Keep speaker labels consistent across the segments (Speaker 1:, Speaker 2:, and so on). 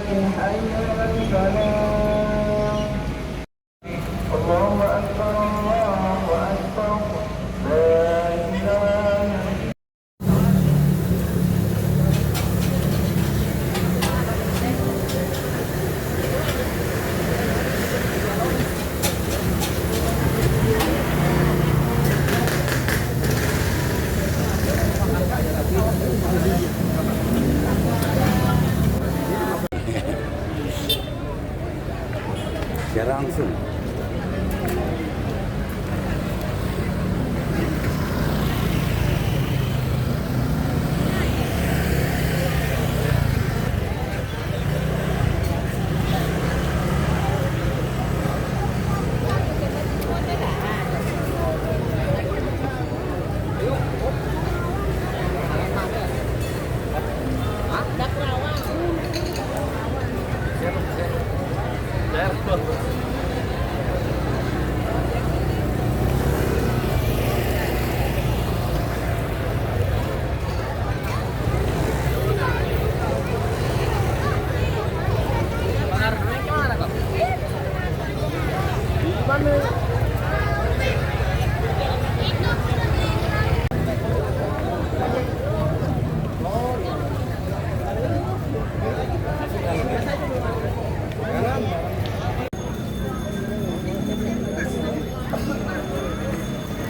Speaker 1: حي على الفلاح الله أكبر الله أكبر لا إله
Speaker 2: Secara langsung.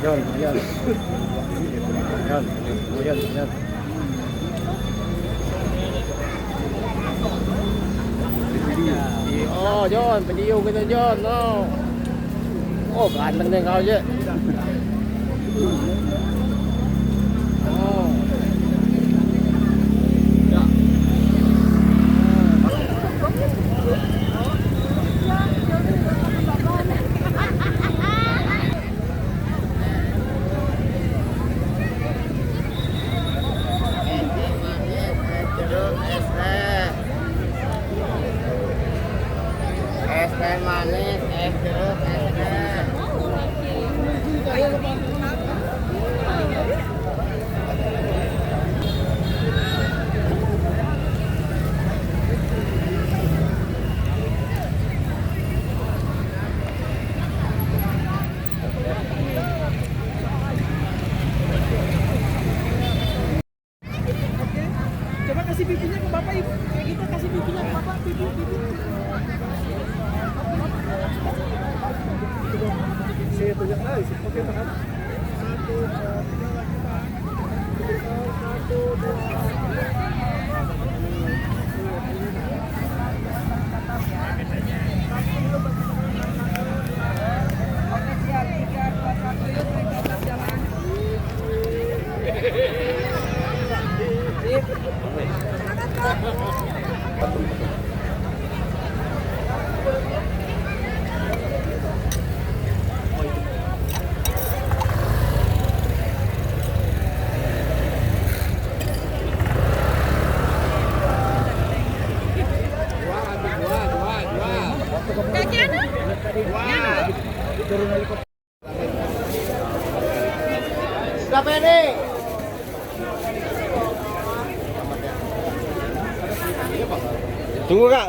Speaker 2: Yan, yan. Yan, yan, yan. Oh, John, pediu kita John, no. Oh, ganteng deh kau je. Oh. Es teh manis, es jeruk, es teh.
Speaker 3: Coba kasih pipinya ke Bapak Ibu. Kayak gitu kasih pipinya ke Bapak, pipi. Saya tunjuk lagi, oke makan. 1,
Speaker 1: Siapa ini?
Speaker 2: Tunggu kak.